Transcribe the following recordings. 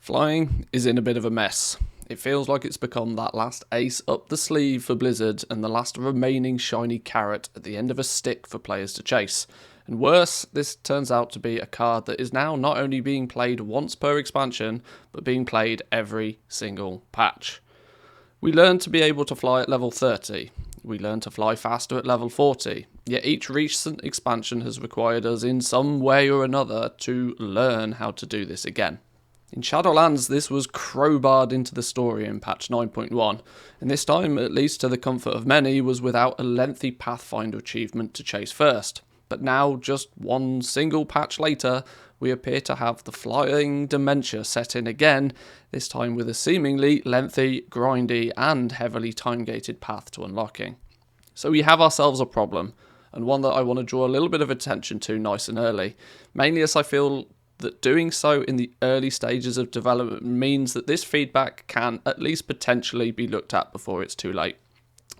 Flying is in a bit of a mess. It feels like it's become that last ace up the sleeve for Blizzard and the last remaining shiny carrot at the end of a stick for players to chase. And worse, this turns out to be a card that is now not only being played once per expansion, but being played every single patch. We learned to be able to fly at level 30. We learned to fly faster at level 40. Yet each recent expansion has required us in some way or another to learn how to do this again. In Shadowlands, this was crowbarred into the story in patch 9.1, and this time, at least to the comfort of many, was without a lengthy Pathfinder achievement to chase first. But now, just one single patch later, we appear to have the flying dementia set in again, this time with a seemingly lengthy, grindy, and heavily time-gated path to unlocking. So we have ourselves a problem, and one that I want to draw a little bit of attention to nice and early, mainly as I feel that doing so in the early stages of development means that this feedback can at least potentially be looked at before it's too late.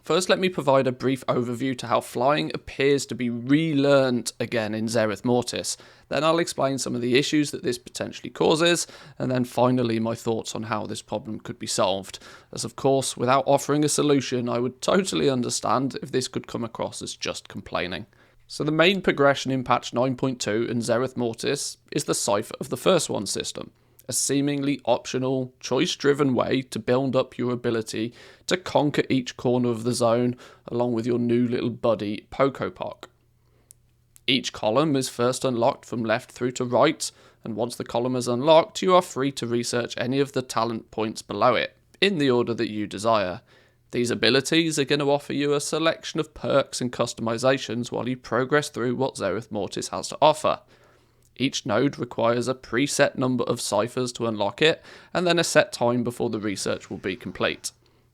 First, let me provide a brief overview to how flying appears to be relearned again in Zerith Mortis. Then I'll explain some of the issues that this potentially causes, and then finally my thoughts on how this problem could be solved. As of course, without offering a solution, I would totally understand if this could come across as just complaining. So the main progression in patch 9.2 in Zerith Mortis is the Cipher of the First One system, a seemingly optional, choice-driven way to build up your ability to conquer each corner of the zone along with your new little buddy Pokopok. Each column is first unlocked from left through to right, and once the column is unlocked, you are free to research any of the talent points below it, in the order that you desire. These abilities are going to offer you a selection of perks and customizations while you progress through what Zerith Mortis has to offer. Each node requires a preset number of ciphers to unlock it, and then a set time before the research will be complete.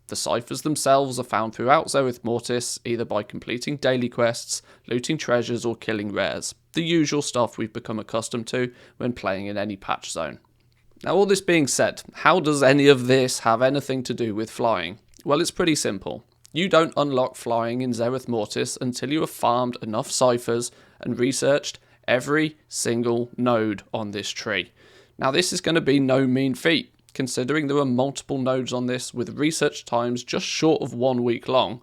The ciphers themselves are found throughout Zerith Mortis, either by completing daily quests, looting treasures, or killing rares. The usual stuff we've become accustomed to when playing in any patch zone. Now, all this being said, how does any of this have anything to do with flying? Well, it's pretty simple. You don't unlock flying in Zerith Mortis until you have farmed enough ciphers and researched every single node on this tree. Now, this is going to be no mean feat, considering there are multiple nodes on this with research times just short of 1 week long.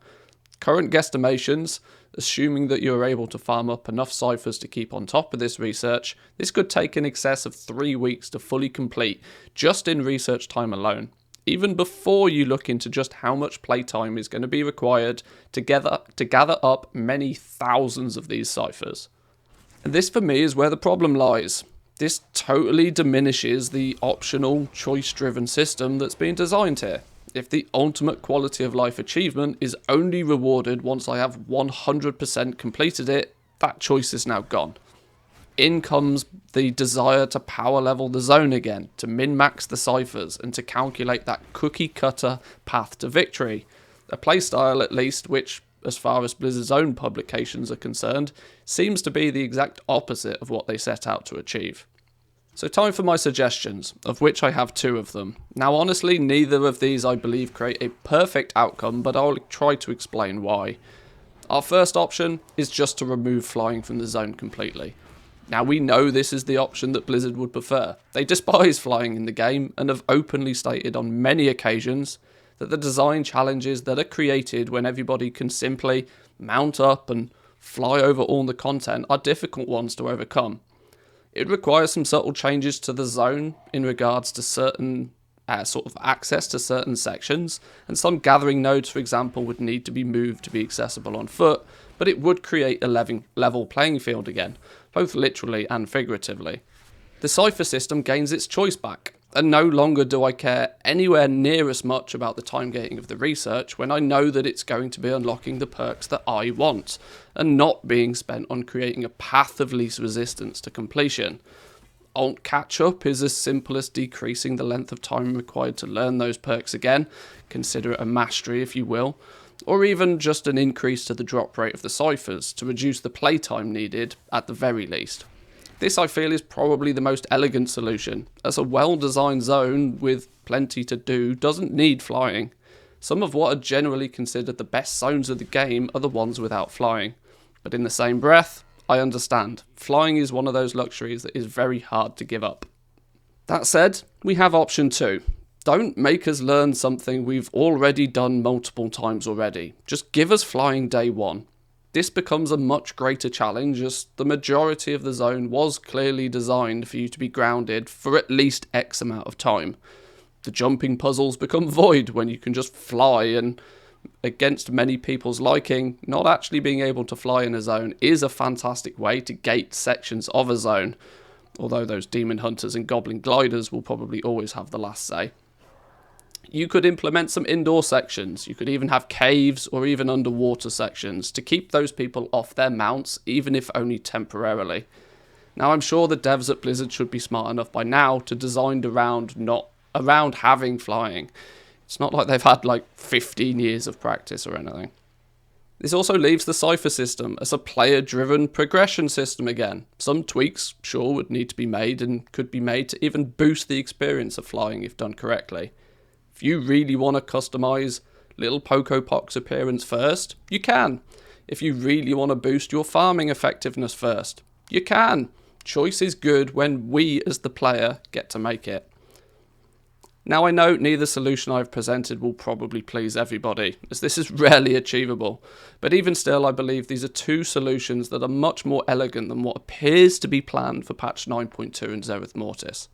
Current guesstimations, assuming that you're able to farm up enough ciphers to keep on top of this research, this could take in excess of 3 weeks to fully complete just in research time alone, even before you look into just how much playtime is going to be required to gather up many thousands of these ciphers. And this for me is where the problem lies. This totally diminishes the optional, choice-driven system that's been designed here. If the ultimate quality of life achievement is only rewarded once I have 100% completed it, that choice is now gone. In comes the desire to power level the zone again, to min-max the ciphers, and to calculate that cookie-cutter path to victory. A playstyle, at least, which, as far as Blizzard's own publications are concerned, seems to be the exact opposite of what they set out to achieve. So time for my suggestions, of which I have 2 of them. Now honestly, neither of these I believe create a perfect outcome, but I'll try to explain why. Our first option is just to remove flying from the zone completely. Now we know this is the option that Blizzard would prefer. They despise flying in the game and have openly stated on many occasions that the design challenges that are created when everybody can simply mount up and fly over all the content are difficult ones to overcome. It requires some subtle changes to the zone in regards to certain sort of access to certain sections, and some gathering nodes, for example, would need to be moved to be accessible on foot, but it would create a level playing field again, both literally and figuratively. The Cipher system gains its choice back, and no longer do I care anywhere near as much about the time gating of the research when I know that it's going to be unlocking the perks that I want, and not being spent on creating a path of least resistance to completion. Alt catch-up is as simple as decreasing the length of time required to learn those perks again, consider it a mastery if you will, or even just an increase to the drop rate of the ciphers to reduce the playtime needed at the very least. This I feel is probably the most elegant solution, as a well-designed zone with plenty to do doesn't need flying. Some of what are generally considered the best zones of the game are the ones without flying, but in the same breath, I understand. Flying is one of those luxuries that is very hard to give up. That said, we have option 2. Don't make us learn something we've already done multiple times already. Just give us flying day 1. This becomes a much greater challenge as the majority of the zone was clearly designed for you to be grounded for at least X amount of time. The jumping puzzles become void when you can just fly, and against many people's liking, not actually being able to fly in a zone is a fantastic way to gate sections of a zone, although those demon hunters and goblin gliders will probably always have the last say. You could implement some indoor sections. You could even have caves or even underwater sections to keep those people off their mounts, even if only temporarily. Now, I'm sure the devs at Blizzard should be smart enough by now to design around having flying. It's not like they've had like 15 years of practice or anything. This also leaves the Cipher system as a player-driven progression system again. Some tweaks, sure, would need to be made and could be made to even boost the experience of flying if done correctly. If you really want to customize little Poco Pock's appearance first, you can. If you really want to boost your farming effectiveness first, you can. Choice is good when we as the player get to make it. Now, I know neither solution I've presented will probably please everybody, as this is rarely achievable, but even still I believe these are two solutions that are much more elegant than what appears to be planned for patch 9.2 and Zerith Mortis.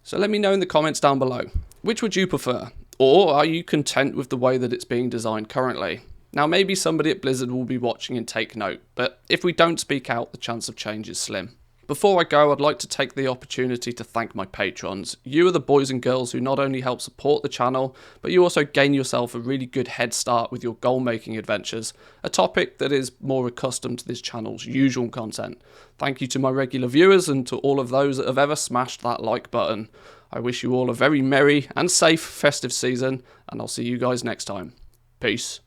So let me know in the comments down below, which would you prefer? Or are you content with the way that it's being designed currently? Now, maybe somebody at Blizzard will be watching and take note, but if we don't speak out, the chance of change is slim. Before I go, I'd like to take the opportunity to thank my patrons. You are the boys and girls who not only help support the channel, but you also gain yourself a really good head start with your goal-making adventures, a topic that is more accustomed to this channel's usual content. Thank you to my regular viewers and to all of those that have ever smashed that like button. I wish you all a very merry and safe festive season, and I'll see you guys next time. Peace.